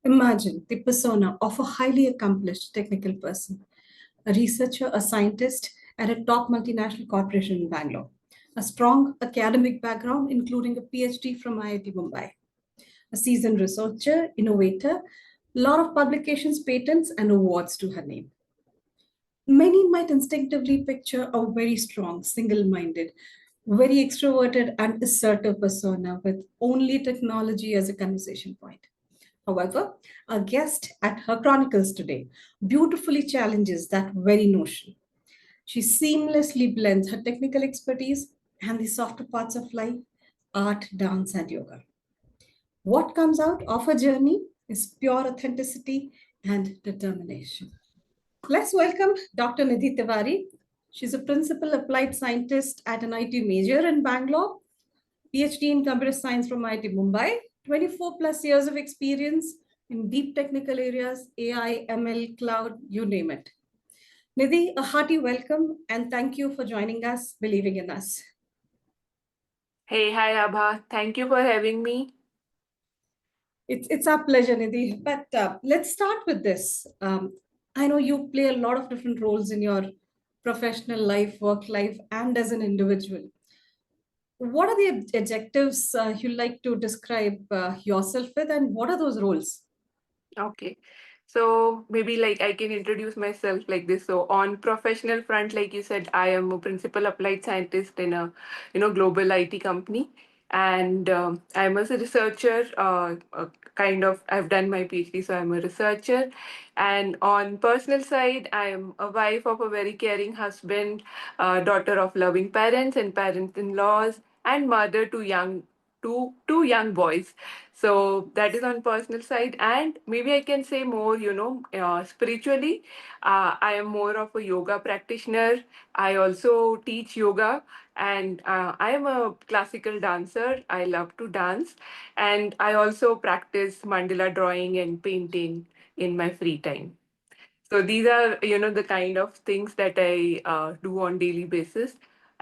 Imagine the persona of a highly accomplished technical person, a researcher, a scientist at a top multinational corporation in Bangalore, a strong academic background, including a PhD from IIT Mumbai, a seasoned researcher, innovator, lot of publications, patents, and awards to her name. Many might instinctively picture a very strong, single minded, very extroverted, and assertive persona with only technology as a conversation point. However, our guest at Her Chronicles today beautifully challenges that very notion. She seamlessly blends her technical expertise and the softer parts of life, art, dance, and yoga. What comes out of her journey is pure authenticity and determination. Let's welcome Dr. Nidhi Tiwari. She's a principal applied scientist at an IT major in Bangalore, PhD in computer science from IIT Mumbai, 24 plus years of experience in deep technical areas, AI, ML, cloud, you name it. Nidhi, a hearty welcome and thank you for joining us, believing in us. Hey, hi Abha. Thank you for having me. It's our pleasure, Nidhi. But let's start with this. I know you play a lot of different roles in your professional life, work life, and as an individual. What are the adjectives you like to describe yourself with, and what are those roles? Okay. So maybe like I can introduce myself like this. So on professional front, like you said, I am a principal applied scientist in a global IT company, and I'm a researcher. Kind of I've done my PhD, so I'm a researcher. And on personal side, I am a wife of a very caring husband, daughter of loving parents and parents-in-laws, and mother to two young boys. So that is on personal side, and maybe I can say more, spiritually. I am more of a yoga practitioner. I also teach yoga, and I am a classical dancer. I love to dance, and I also practice mandala drawing and painting in my free time. So these are, the kind of things that I do on daily basis.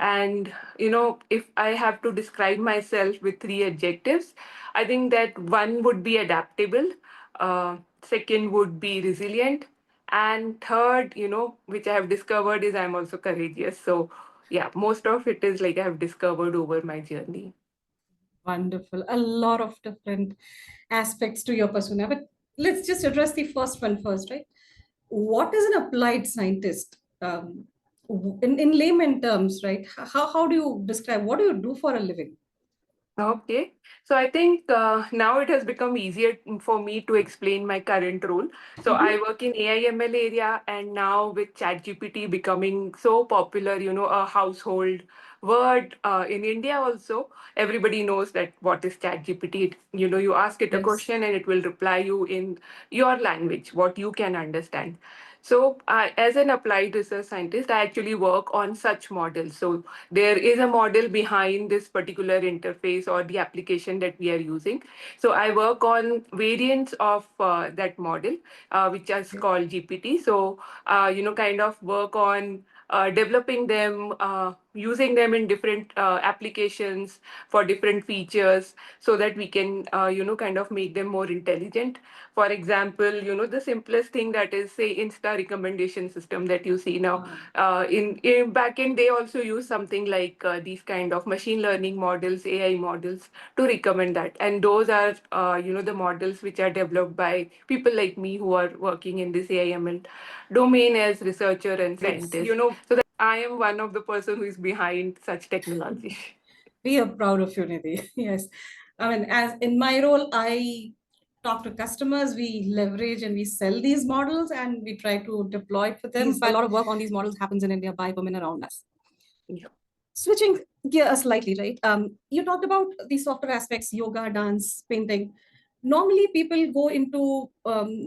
And, if I have to describe myself with three adjectives, I think that one would be adaptable, second would be resilient, and third, which I have discovered is I'm also courageous. So yeah, most of it is like I have discovered over my journey. Wonderful. A lot of different aspects to your persona. But let's just address the first one first, right? What is an applied scientist? In layman terms, right? How do you describe what do you do for a living? Okay. So I think now it has become easier for me to explain my current role. So I Mhm. work in AI/ML area, and now with ChatGPT becoming so popular, a household word in India also, everybody knows that what is ChatGPT. You ask it a Yes. question and it will reply you in your language, what you can understand. So, as an applied research scientist, I actually work on such models. So, there is a model behind this particular interface or the application that we are using. So, I work on variants of that model, which is Okay. called GPT. So, kind of work on developing them, using them in different applications for different features so that we can, kind of make them more intelligent. For example, the simplest thing that is, say, Insta recommendation system that you see now. Uh, In back end, they also use something like these kind of machine learning models, AI models to recommend that. And those are, the models which are developed by people like me who are working in this AI/ML domain as researcher and yes. scientist. So that I am one of the person who is behind such technology. We are proud of you, Nidhi. Yes. I mean, as in my role, I talk to customers, we leverage and we sell these models and we try to deploy it for them. A lot of work on these models happens in India by women around us. Yeah. Switching gear slightly, right? You talked about the softer aspects, yoga, dance, painting. Normally, people go into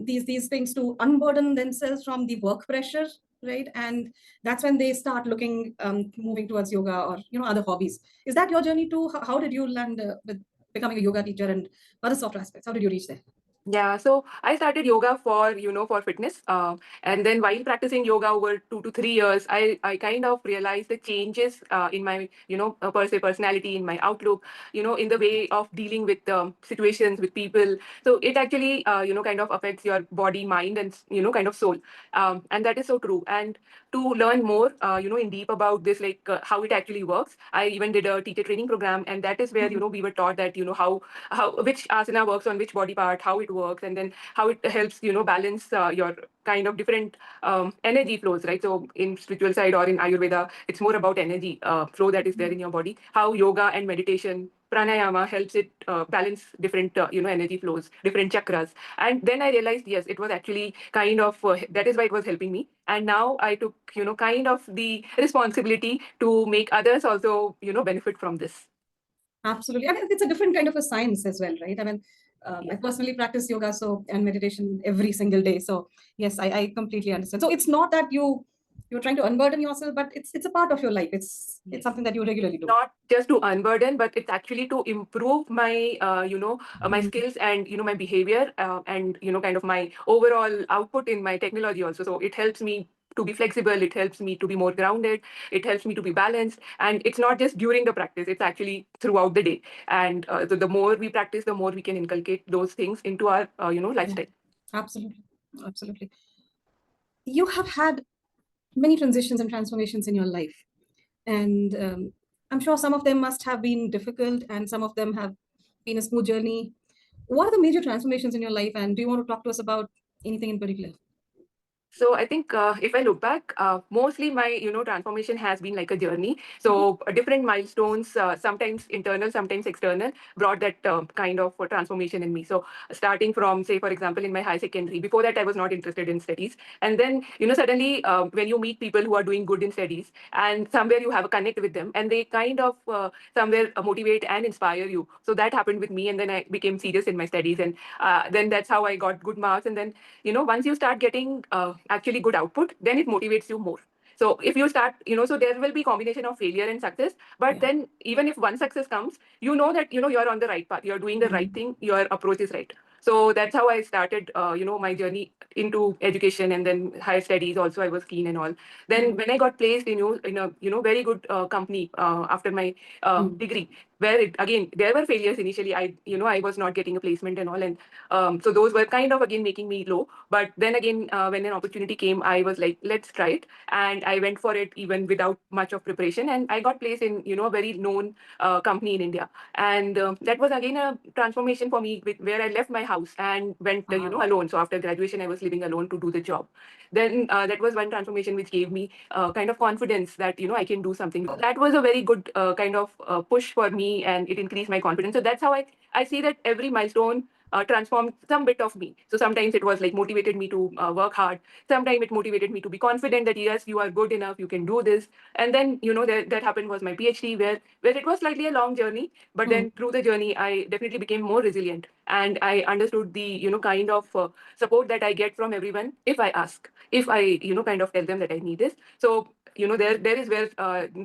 these things to unburden themselves from the work pressure, right? And that's when they start looking, moving towards yoga or other hobbies. Is that your journey too? How did you land with becoming a yoga teacher and other softer aspects? How did you reach there? Yeah, so I started yoga for fitness. And then while practicing yoga over 2 to 3 years, I kind of realized the changes in my, per se personality, in my outlook, in the way of dealing with situations, with people. So it actually, kind of affects your body, mind, and, kind of soul. And that is so true. And to learn more, in deep about this, like how it actually works, I even did a teacher training program. And that is where, we were taught that, how which asana works on which body part, how it works, and then how it helps balance your kind of different energy flows, right? So in spiritual side or in Ayurveda, it's more about energy flow that is there in your body. How yoga and meditation, pranayama helps it balance different energy flows, different chakras. And then I realized, yes, it was actually kind of that is why it was helping me. And now I took kind of the responsibility to make others also benefit from this. Absolutely. I mean, it's a different kind of a science as well, right? I mean, I Yeah. personally practice yoga and meditation every single day. So yes, I completely understand. So it's not that you're trying to unburden yourself, but it's a part of your life. It's Yes. something that you regularly do. Not just to unburden, but it's actually to improve my, my Mm. skills and my behavior and kind of my overall output in my technology also. So it helps me to be flexible. It helps me to be more grounded. It helps me to be balanced. And it's not just during the practice; it's actually throughout the day. And the more we practice, the more we can inculcate those things into our, Yeah, lifestyle. absolutely. Absolutely. You have had many transitions and transformations in your life. And I'm sure some of them must have been difficult and some of them have been a smooth journey. What are the major transformations in your life? And do you want to talk to us about anything in particular? So I think if I look back, mostly my transformation has been like a journey. Mhm. So different milestones, sometimes internal, sometimes external, brought that kind of transformation in me. So starting from, say, for example, in my high secondary, before that I was not interested in studies, and then suddenly when you meet people who are doing good in studies, and somewhere you have a connect with them, and they kind of somewhere motivate and inspire you. So that happened with me, and then I became serious in my studies, and then that's how I got good marks, and then once you start getting actually good output, then it motivates you more. So if you start, so there will be combination of failure and success, but Yeah. then even if one success comes, you know that you're on the right path, you're doing the right Mhm. thing, your approach is right. So that's how I started my journey into education, and then higher studies also I was keen and all. Then when I got placed in a very good company after my Mhm. degree, where again there were failures initially. I was not getting a placement and all, and so those were kind of again making me low. But then again, when an opportunity came, I was like, let's try it, and I went for it even without much of preparation, and I got placed in a very known company in India, and that was again a transformation for me, where I left my house and went alone. So after graduation, I was living alone to do the job. Then that was one transformation which gave me kind of confidence that I can do something. That was a very good kind of push for me, and it increased my confidence. So that's how I see that every milestone transformed some bit of me. So sometimes it was like motivated me to work hard. Sometimes it motivated me to be confident that yes, you are good enough, you can do this. And then that happened was my PhD, where it was slightly a long journey, but Mhm. then through the journey I definitely became more resilient, and I understood the kind of support that I get from everyone if I ask, if I kind of tell them that I need this. So there is where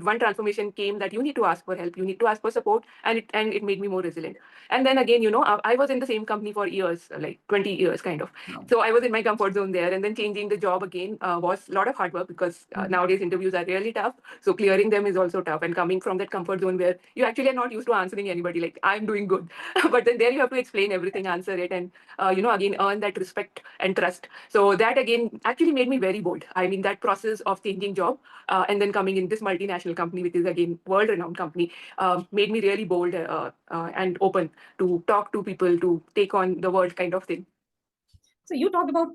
one transformation came, that you need to ask for help, you need to ask for support, and it made me more resilient. And then again, I was in the same company for years, like 20 years kind of. Wow. So I was in my comfort zone there, and then changing the job again was a lot of hard work, because Mhm. nowadays interviews are really tough. So clearing them is also tough, and coming from that comfort zone where you actually are not used to answering anybody, like I'm doing good, but then there you have to explain everything, answer it, and again earn that respect and trust. So that again actually made me very bold. I mean, that process of changing job and then coming in this multinational company, which is again world renowned company, made me really bold and open to talk to people, to take on the world kind of thing. So you talked about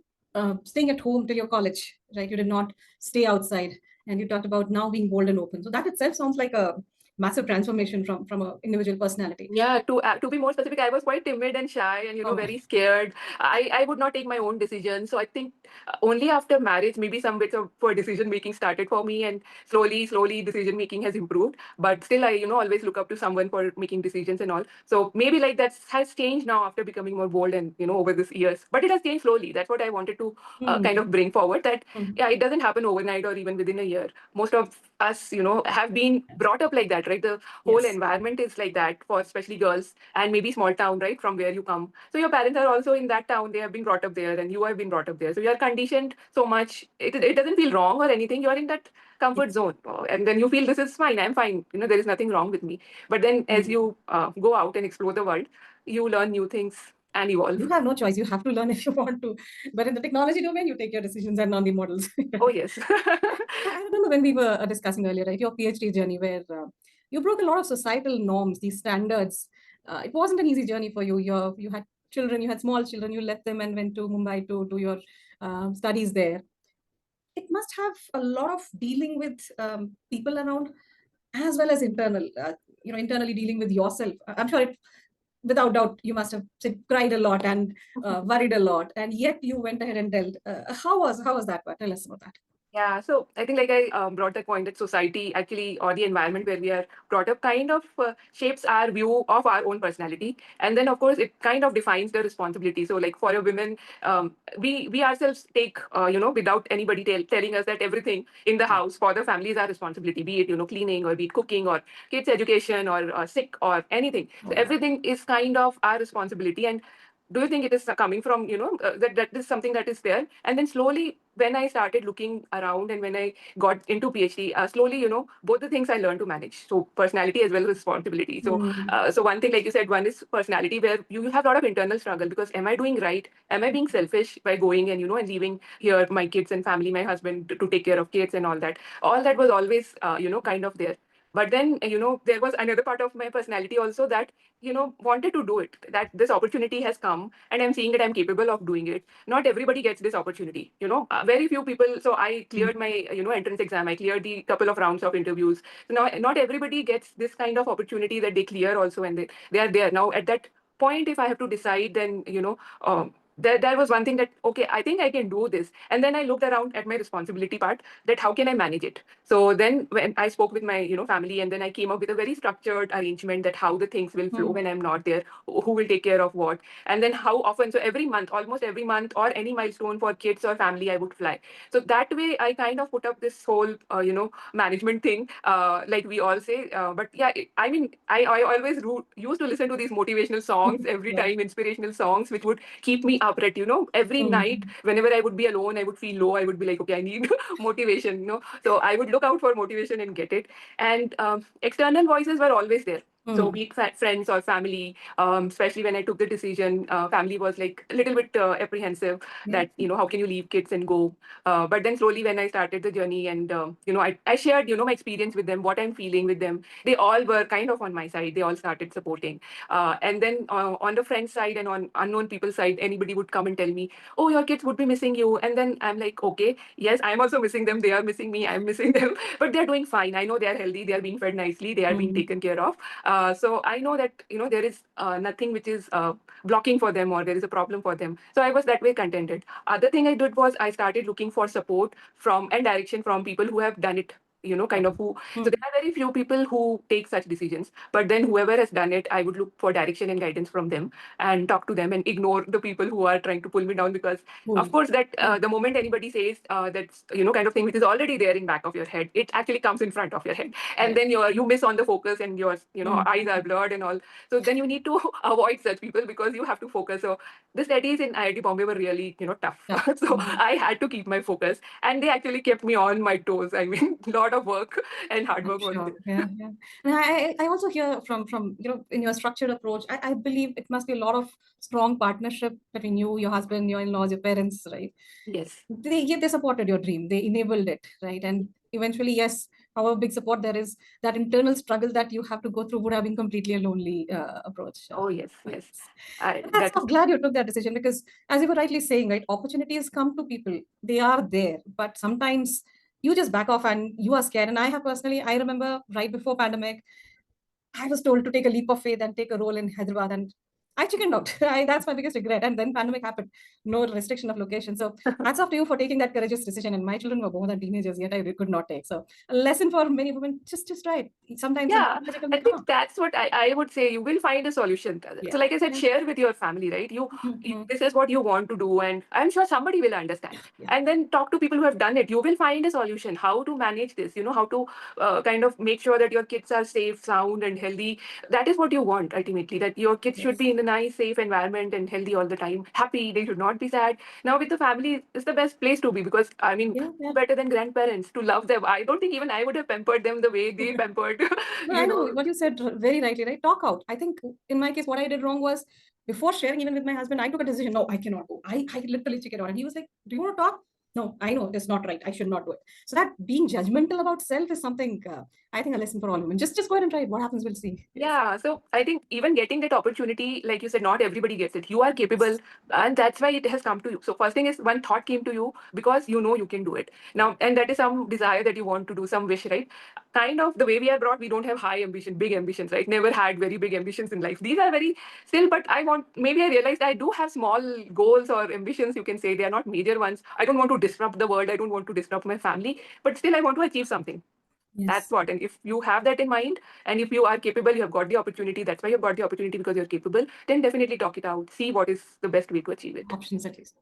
staying at home till your college, right? You did not stay outside, and you talked about now being bold and open. So that itself sounds like a massive transformation from an individual personality. Yeah, to be more specific, I was quite timid and shy, and Oh. very scared. I would not take my own decisions. So I think only after marriage, maybe some bits of for decision making started for me, and slowly decision making has improved. But still, I always look up to someone for making decisions and all. So maybe like that has changed now after becoming more bold, and over these years. But it has changed slowly. That's what I wanted to kind Mhm. of bring forward. That Mhm. yeah, it doesn't happen overnight or even within a year. Most of us, have been brought up like that, right? The whole Yes. environment is like that for especially girls, and maybe small town, right, from where you come. So your parents are also in that town. They have been brought up there, and you have been brought up there. So you are conditioned so much. It doesn't feel wrong or anything. You are in that comfort zone, and then you feel this is fine. I'm fine. There is nothing wrong with me. But then as Mm. you go out and explore the world, you learn new things and You evolve. have no choice. You have to learn if you want to. But in the technology domain, you take your decisions and not the models. Oh yes. I remember when we were discussing earlier, right, your PhD journey, where you broke a lot of societal norms, these standards. It wasn't an easy journey for you. You had children, you had small children, you left them and went to Mumbai to do your studies there. It must have a lot of dealing with people around, as well as internally dealing with yourself. I'm sure without doubt, you must have cried a lot and worried a lot, and yet you went ahead and dealt. How was that part? Tell us about that. Yeah, so I think like I brought that point that society actually or the environment where we are brought up kind of shapes our view of our own personality, and then of course it kind of defines the responsibility. So like for a women, we ourselves take without anybody telling us that everything in the house for the family is our responsibility, be it cleaning or be it cooking or kids education or sick or anything. So Oh yeah. everything is kind of our responsibility. And do you think it is coming from that is something that is there? And then slowly when I started looking around and when I got into PhD, slowly both the things I learned to manage, so personality as well as responsibility. So Mm. so one thing, like you said, one is personality, where you have a lot of internal struggle, because am I doing right, am I being selfish by going and and leaving here my kids and family, my husband, to take care of kids and all that was always kind of there. But then there was another part of my personality also that wanted to do it, that this opportunity has come and I'm seeing that I'm capable of doing it. Not everybody gets this opportunity, very few people. So I Mm. cleared my entrance exam, I cleared the couple of rounds of interviews. So now not everybody gets this kind of opportunity that they clear also, and they are there now at that point. If I have to decide, then there was one thing that, okay, I think I can do this. And then I looked around at my responsibility part, that how can I manage it. So then when I spoke with my family, and then I came up with a very structured arrangement, that how the things will flow Mm. when I'm not there, who will take care of what, and then how often. So every month, almost every month, or any milestone for kids or family, I would fly. So that way I kind of put up this whole management thing, like we all say. But yeah, I mean, I always used to listen to these motivational songs every Yeah. time, inspirational songs, which would keep me up at every night. Mm. Whenever I would be alone, I would feel low, I would be like, okay, I need motivation, so I would look out for motivation and get it. And external voices were always there. So Mm. be it friends or family, especially when I took the decision, family was like a little bit apprehensive, Yeah. that how can you leave kids and go. But then slowly when I started the journey, and I shared my experience with them, what I'm feeling with them, they all were kind of on my side. They all started supporting. And then on the friend side and on unknown people side, anybody would come and tell me, oh, your kids would be missing you. And then I'm like, okay, yes, I'm also missing them. They are missing me. I'm missing them. But they're doing fine. I know they're healthy. They are being fed nicely. They are being Mm. taken care of. So I know that, there is nothing which is blocking for them, or there is a problem for them. So I was that way contented. Other thing I did was I started looking for support from and direction from people who have done it, kind of who. So Mm. there are very few people who take such decisions. But then whoever has done it, I would look for direction and guidance from them, and talk to them and ignore the people who are trying to pull me down. Because of Cool. course that Yeah. the moment anybody says that's kind of thing which is already there in back of your head, it actually comes in front of your head, and Yeah. then you miss on the focus, and your Mm. eyes are blurred and all. So then you need to avoid such people, because you have to focus. So the studies in IIT Bombay were really tough. Yeah. So Mm. I had to keep my focus, and they actually kept me on my toes. I mean, lot of work and hard I'm work was sure. there. Yeah, yeah. And I also hear from in your structured approach, I believe it must be a lot of strong partnership between you, your husband, your in-laws, your parents, right? Yes. They supported your dream. They enabled it, right? And eventually, yes, however big support there is, that internal struggle that you have to go through would have been completely a lonely approach. Oh yes, yes. Nice. I But that I'm glad you took that decision, because, as you were rightly saying, right, opportunities come to people. They are there, but sometimes you just back off and you are scared. And I have personally, I remember right before pandemic, I was told to take a leap of faith and take a role in Hyderabad. And I chickened out. That's my biggest regret. And then pandemic happened. No restriction of location. So hats off to you for taking that courageous decision. And my children were more than teenagers, yet I could not take. So a lesson for many women, just try it. Sometimes Yeah, something magical I may come think up. that's what I would say. You will find a solution. So, Yeah. like I said, Yeah. share with your family, right? Mhm. This is what you want to do, and I'm sure somebody will understand. Yeah. And then talk to people who have done it. You will find a solution. How to manage this? How to kind of make sure that your kids are safe, sound, and healthy. That is what you want ultimately. That your kids should Yes. be in a nice, safe environment and healthy all the time. Happy. They should not be sad. Now with the family is the best place to be because I mean, Yeah. who Yeah. better than grandparents to love them? I don't think even I would have pampered them the way they pampered. No, you I know know what you said very rightly, right? Talk out. I think in my case, what I did wrong was before sharing even with my husband, I took a decision. No, I cannot go. I literally checked it out. And he was like, do you want to talk? No, I know it's not right. I should not do it. So that being judgmental about self is something I think a lesson for all women. Just go ahead and try it. What happens, we'll see. Yes. Yeah, so I think even getting that opportunity, like you said, not everybody gets it. You are capable, and that's why it has come to you. So first thing is one thought came to you because you know you can do it. Yeah. Now, and that is some desire that you want to do, some wish, right? Kind of the way we are brought, we don't have high ambition, big ambitions, right? Never had very big ambitions in life. These are very still, but maybe I realized I do have small goals or ambitions, you can say. They are not major ones. I don't want to disrupt the world. I don't want to disrupt my family, but still I want to achieve something. That's Yes. what. And if you have that in mind and if you are capable, you have got the opportunity, that's why you've got the opportunity because you're capable, then definitely talk it out. See what is the best way to achieve it. Options at least.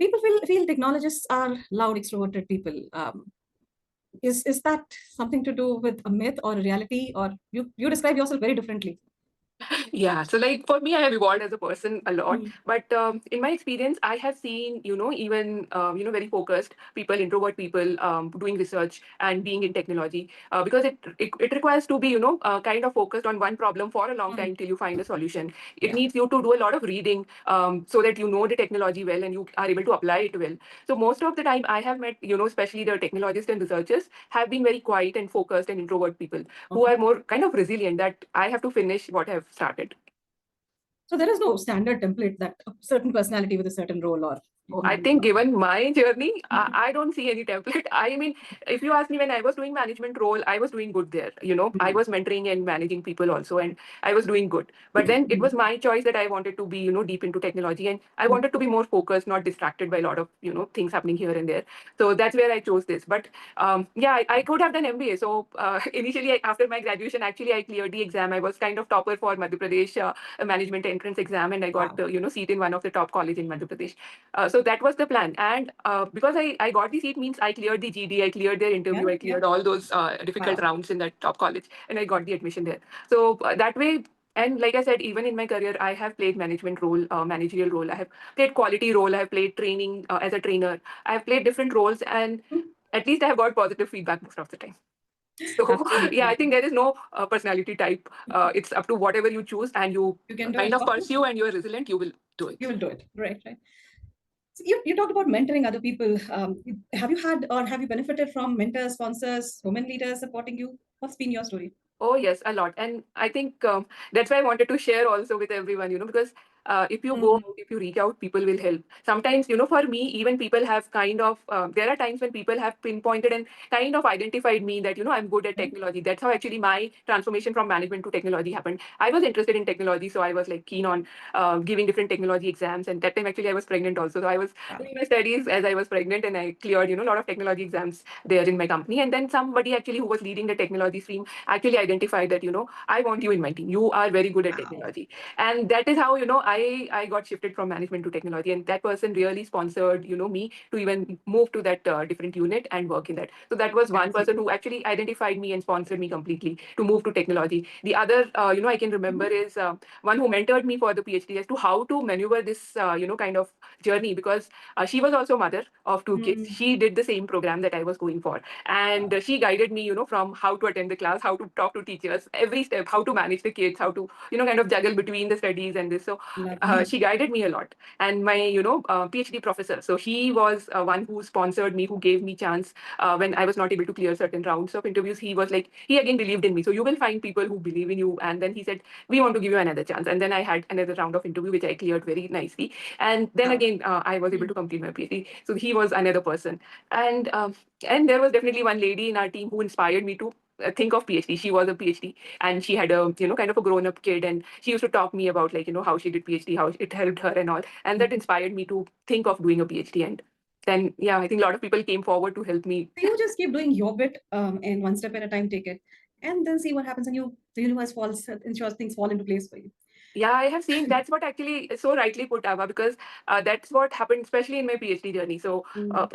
People feel technologists are loud, extroverted people. Is that something to do with a myth or a reality, or you describe yourself very differently? Yeah, so like for me, I have evolved as a person a lot. Mm. But in my experience, I have seen, even, very focused people, introvert people doing research and being in technology because it requires to be, kind of focused on one problem for a long Mm. time till you find a solution. It Yeah. needs you to do a lot of reading so that you know the technology well and you are able to apply it well. So most of the time I have met, especially the technologists and researchers have been very quiet and focused and introvert people who Okay. are more kind of resilient that I have to finish what I've started. So there is no standard template that a certain personality with a certain role or Oh, I think given my journey, I don't see any template. I mean, if you ask me when I was doing management role, I was doing good there. I was mentoring and managing people also, and I was doing good. But then it was my choice that I wanted to be, deep into technology, and I wanted to be more focused, not distracted by a lot of, things happening here and there. So that's where I chose this. But yeah, I could have done MBA. So initially, after my graduation, actually, I cleared the exam. I was kind of topper for Madhya Pradesh management entrance exam, and I got, Wow. seat in one of the top college in Madhya Pradesh. So that was the plan. And because I got the seat means I cleared the GD, I cleared their Yeah. interview, I Yeah. cleared all those difficult Wow. rounds in that top college, and I got the admission there. So that way, and like I said, even in my career, I have played management role, managerial role. I have played quality role. I have played training as a trainer. I have played different roles, and Hmm. at least I have got positive feedback most of the time. So yeah, I Absolutely. think there is no personality type. It's up to whatever you choose, and you You can do kind it. of Okay. pursue, and you are resilient. You will do You it. will do it. Right. Right. So you talked about mentoring other people. Have you had or have you benefited from mentors, sponsors, women leaders supporting you? What's been your story? Oh, yes, a lot. And I think that's why I wanted to share also with everyone, because if you go Mm. out, if you reach out, people will help. Sometimes, for me, even people have kind of, there are times when people have pinpointed and kind of identified me that, I'm good at Okay. technology. That's how actually my transformation from management to technology happened. I was interested in technology, so I was like keen on giving different technology exams. And that time, actually, I was pregnant also. So I was Wow. doing my studies as I was pregnant and I cleared, a lot of technology exams there in my company. And then somebody actually who was leading the technology stream actually identified that I want you in my team, you are very good at Wow. technology. And that is how I got shifted from management to technology, and that person really sponsored me to even move to that different unit and work in that. So that was one That's it. person who actually identified me and sponsored me completely to move to technology. The other I can remember is one who mentored me for the PhD as to how to maneuver this kind of journey, because she was also mother of two kids. Mm. She did the same program that I was going for, and Wow. she guided me from how to attend the class, how to talk to teachers, every step, how to manage the kids, how to kind of juggle between the studies and this. So Lovely. she guided me a lot. And my PhD professor, so he was one who sponsored me, who gave me chance when I was not able to clear certain rounds of interviews. He was like, he again believed in me. So you will find people who believe in you, and then he said, we want to give you another chance. And then I had another round of interview which I cleared very nicely, and then Wow. again I was able Mm. to complete my PhD. So he was another person. And there was definitely one lady in our team who inspired me to. think of PhD. She was a PhD, and she had a kind of a grown up kid, and she used to talk me about like how she did PhD, how it helped her and all, and that inspired me to think of doing a PhD. And then I think a lot of people came forward to help me. So you just keep doing your bit, and one step at a time, take it, and then see what happens, and the universe ensures things fall into place for you. Yeah, I have seen. That's what actually so rightly put, Ava, because that's what happened, especially in my PhD journey. So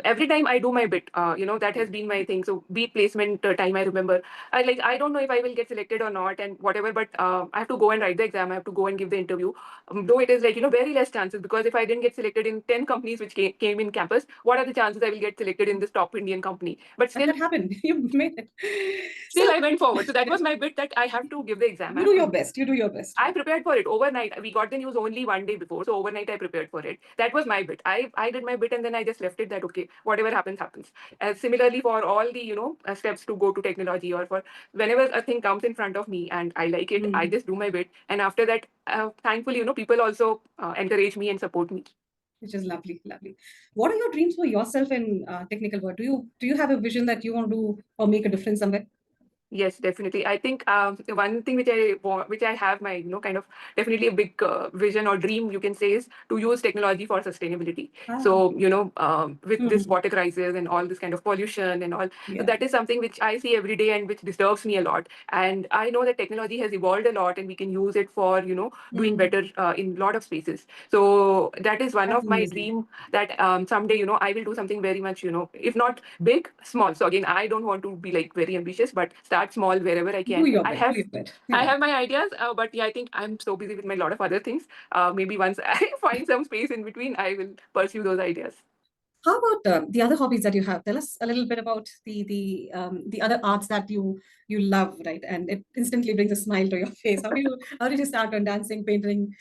every time I do my bit, that has been my thing. So be it placement time, I remember, I don't know if I will get selected or not, and whatever. But I have to go and write the exam. I have to go and give the interview. Though it is very less chances, because if I didn't get selected in 10 companies which came in campus, what are the chances I will get selected in this top Indian company? But still, that happened. You made it. Still, I went forward. So that was my bit, that I have to give the exam. You do your best. You do your best. I prepared for it overnight. We got the news only one day before, so overnight I prepared for it. That was my bit. I did my bit, and then I just left it that okay, whatever happens, happens. Similarly, for all the steps to go to technology, or for whenever a thing comes in front of me and I like it, I just do my bit. And after that, thankfully, people also encourage me and support me. Which is lovely, lovely. What are your dreams for yourself in technical work? Do you have a vision that you want to do or make a difference somewhere? Yes, definitely. I think one thing which I have my kind of definitely a big vision or dream, you can say, is to use technology for sustainability. So with this water crisis and all this kind of pollution and all, so that is something which I see every day and which disturbs me a lot. And I know that technology has evolved a lot, and we can use it for doing better in a lot of spaces. So that is one That's of my amazing. dream, that someday I will do something very much if not big, small. So again, I don't want to be like very ambitious, but start small wherever I can. Do your bit. Do your bit. I have my ideas, but I think I'm so busy with my lot of other things. Maybe once I find some space in between, I will pursue those ideas. How about the other hobbies that you have? Tell us a little bit about the other arts that you love, right? And it instantly brings a smile to your face. How did you start on dancing, painting?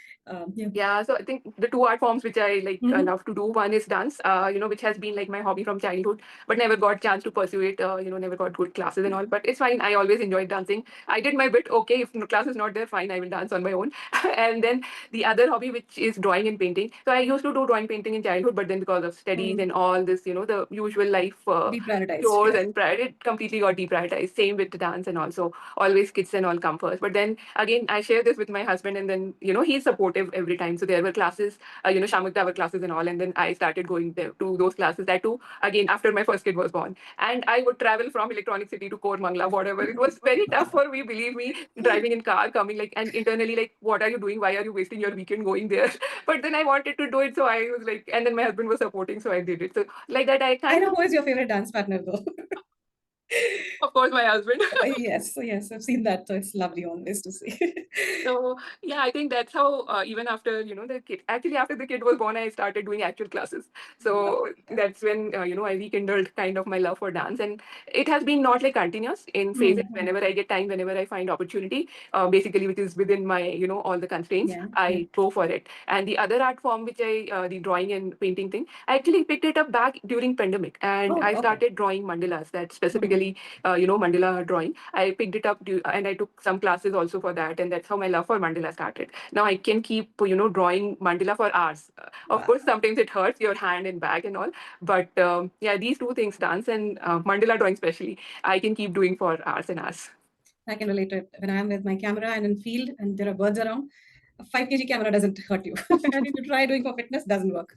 Yeah, so I think the two art forms which I love to do. One is dance, which has been like my hobby from childhood, but never got chance to pursue it. Never got good classes and all. But it's fine. I always enjoyed dancing. I did my bit. Okay, if no class is not there, fine. I will dance on my own. And then the other hobby, which is drawing and painting. So I used to do drawing, painting in childhood, but then because of studies and all this, the usual life Deprioritized. chores and pride, it completely got deprioritized. Same with the dance, and also always kids and all come first. But then again, I share this with my husband, and then he's supportive every time. So there were classes, Shamukta classes and all, and then I started going there to those classes. That too, again after my first kid was born, and I would travel from Electronic City to Kormangla, whatever. It was very tough for me, believe me, driving in car, coming and internally what are you doing? Why are you wasting your weekend going there? But then I wanted to do it, so I was like, and then my husband was supporting, so I did it. So like that, I know who is your favorite dance partner though. Of course, my husband. Yes, I've seen that. So it's lovely always to see. So yeah, I think that's how even after the kid, actually after the kid was born, I started doing actual classes. So that's when I rekindled kind of my love for dance, and it has been not like continuous, in phases. Whenever I get time, whenever I find opportunity, basically which is within my all the constraints, I go for it. And the other art form, which the drawing and painting thing, I actually picked it up back during pandemic, and I started drawing mandalas. That specifically mandala drawing. I picked it up and I took some classes also for that, and that's how my love for mandala started. Now I can keep drawing mandala for hours. Of course, sometimes it hurts your hand and back and all, but these two things, dance and mandala drawing especially, I can keep doing for hours and hours. I can relate to it. When I'm with my camera and in field and there are birds around, a 5 kg camera doesn't hurt you. And if you try doing for fitness, doesn't work.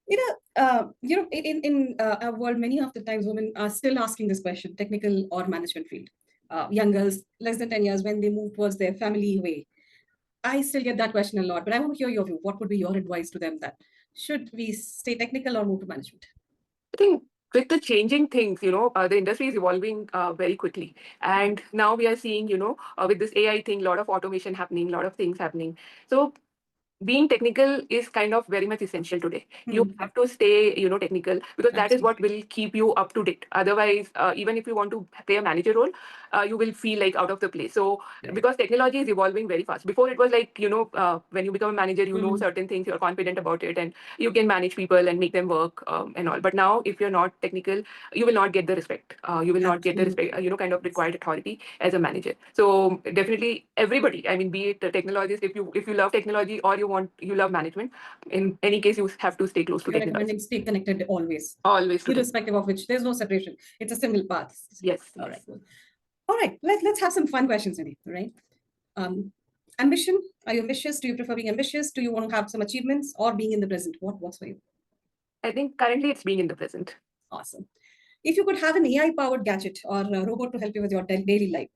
In our world, many of the times women are still asking this question: technical or management field. Young girls, less than 10 years, when they move towards their family way, I still get that question a lot. But I want to hear your view. What would be your advice to them? That should we stay technical or move to management? I think with the changing things, the industry is evolving very quickly. And now we are seeing, with this AI thing, a lot of automation happening, a lot of things happening. So being technical is kind of very much essential today. You have to stay, technical, because that is what will keep you up to date. Otherwise, even if you want to play a manager role, you will feel like out of the place. So because technology is evolving very fast. Before it was like, when you become a manager, you know certain things, you're confident about it, and you can manage people and make them work and all. But now, if you're not technical, you will not get the respect. You will not get the respect, kind of required authority as a manager. So definitely everybody, I mean, be it a technologist, if you love technology, or you love management, in any case, you have to stay close to technology. Recommending stay connected always. Always. Irrespective of which, there's no separation. It's a single path. Yes. All right. Cool. All right, let's have some fun questions, Nidhi, right? Ambition, are you ambitious? Do you prefer being ambitious? Do you want to have some achievements, or being in the present? What's for you? I think currently it's being in the present. Awesome. If you could have an AI-powered gadget or a robot to help you with your daily life,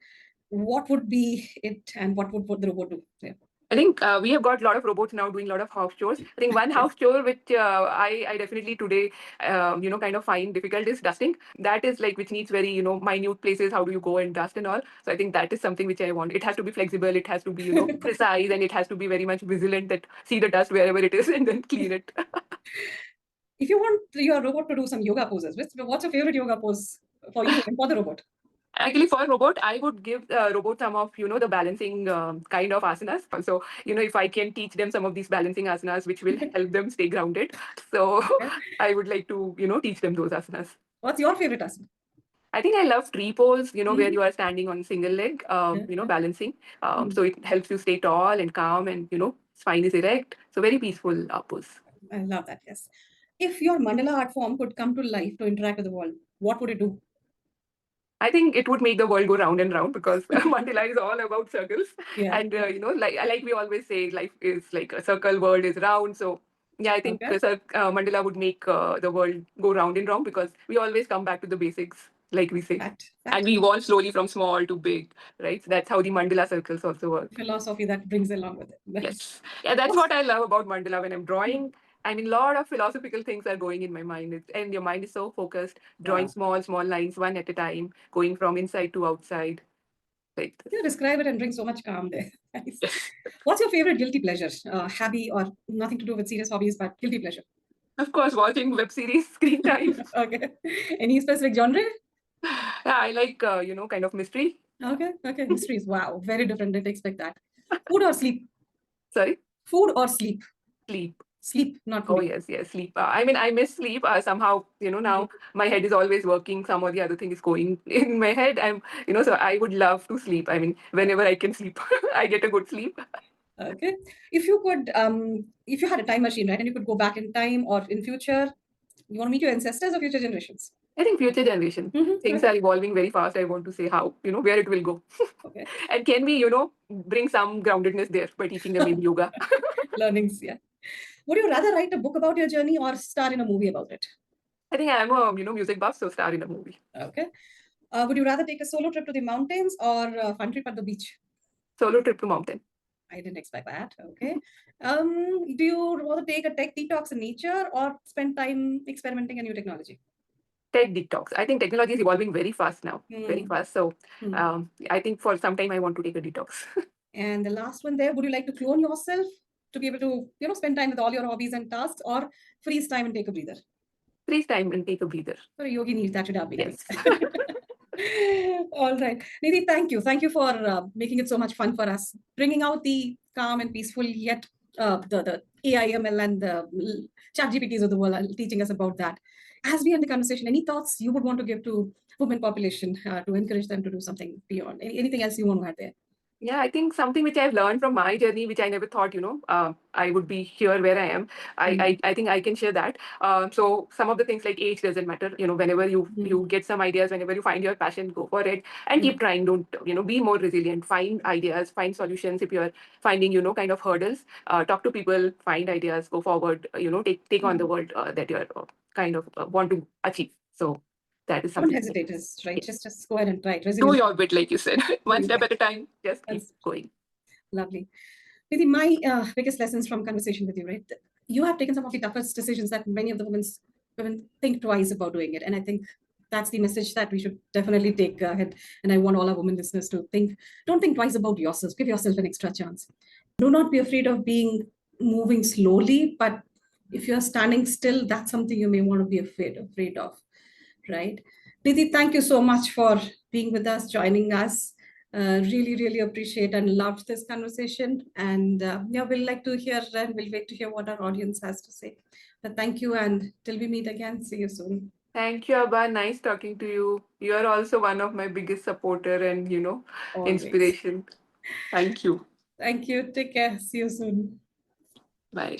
what would be it, and what would the robot do? Yeah. I think we have got a lot of robots now doing a lot of house chores. I think one house chore which I definitely today, kind of find difficult is dusting. That is like which needs very, minute places. How do you go and dust and all? So I think that is something which I want. It has to be flexible. It has to be, precise, and it has to be very much vigilant that see the dust wherever it is and then clean it. If you want your robot to do some yoga poses, what's your favorite yoga pose for you and for the robot? Actually, for a robot, I would give robot some of the balancing kind of asanas. So if I can teach them some of these balancing asanas, which will help them stay grounded. So Okay. I would like to teach them those asanas. What's your favorite asana? I think I love tree pose. Where you are standing on single leg, balancing. So it helps you stay tall and calm, and spine is erect. So very peaceful pose. I love that. Yes. If your mandala art form could come to life to interact with the world, what would it do? I think it would make the world go round and round because mandala is all about circles. Yeah. And, like we always say, life is like a circle, world is round. So, yeah, I think Okay. mandala would make the world go round and round because we always come back to the basics, like we say. Fact. And we evolve slowly from small to big, right? So that's how the mandala circles also work. Philosophy that brings along with it. Yes. Yeah, that's what I love about mandala when I'm drawing. I mean, a lot of philosophical things are going in my mind, and your mind is so focused, drawing Wow. small, small lines one at a time, going from inside to outside, like this. You describe it and bring so much calm there. Nice. Yes. What's your favorite guilty pleasure? Hobby or nothing to do with serious hobbies, but guilty pleasure? Of course, watching web series, screen time. Okay. Any specific genre? Yeah, I like, kind of mystery. Okay. Okay. Mysteries. Wow. Very different. Didn't expect that. Food or sleep? Sorry, Food or sleep? sleep. Sleep, not Oh, foodie. yes, yes, sleep. I mean, I miss sleep. Somehow, now my head is always working. Some or the other thing is going in my head. So I would love to sleep. I mean, whenever I can sleep, I get a good sleep. Okay. If you had a time machine, right, and you could go back in time or in future, you want to meet your ancestors or future generations? I think future generation things Okay. are evolving very fast. I want to say how, where it will go. Okay. And can we, bring some groundedness there by teaching them maybe yoga? Learnings, yeah. Would you rather write a book about your journey or star in a movie about it? I think I am a, music buff, so star in a movie. Okay. Would you rather take a solo trip to the mountains or a fun trip at the beach? Solo trip to mountain. I didn't expect that. Okay. Do you want to take a tech detox in nature or spend time experimenting in new technology? Tech detox. I think technology is evolving very fast now, very Hmm. fast. So Hmm. I think for some time I want to take a detox. And the last one there, would you like to clone yourself to be able to, spend time with all your hobbies and tasks, or freeze time and take a breather? Freeze time and take a breather. For a yogi needs that should have been Yes. nice. All right. Nidhi, thank you. Thank you for making it so much fun for us, bringing out the calm and peaceful, yet the AI, ML, and the chat GPTs of the world, teaching us about that. As we end the conversation, any thoughts you would want to give to women population to encourage them to do something beyond? Anything else you want to add there? Yeah, I think something which I've learned from my journey, which I never thought, I would be here where I am. I think I can share that. So some of the things like age doesn't matter. Whenever you get some ideas, whenever you find your passion, go for it and keep trying. Don't be more resilient. Find ideas, find solutions. If you're finding kind of hurdles, talk to people, find ideas, go forward. Take on the world that you're kind of want to achieve. So that is Don't something. hesitate, right? Just go ahead and try it. Do Resilience. your bit, like you said, one step at a time. Just keep That's going. lovely. Nidhi, my biggest lessons from conversation with you, right? You have taken some of the toughest decisions that many of the women think twice about doing it. And I think that's the message that we should definitely take ahead. And I want all our women listeners to don't think twice about yourself. Give yourself an extra chance. Do not be afraid of moving slowly, but if you're standing still, that's something you may want to be afraid of, right? Nidhi, thank you so much for being with us, joining us. Really, really appreciate and loved this conversation. And yeah, we'll like to hear and we'll wait to hear what our audience has to say. But thank you, and till we meet again, see you soon. Thank you, Abba. Nice talking to you. You are also one of my biggest supporter and Always. inspiration. Thank you. Thank you. Take care. See you soon. Bye.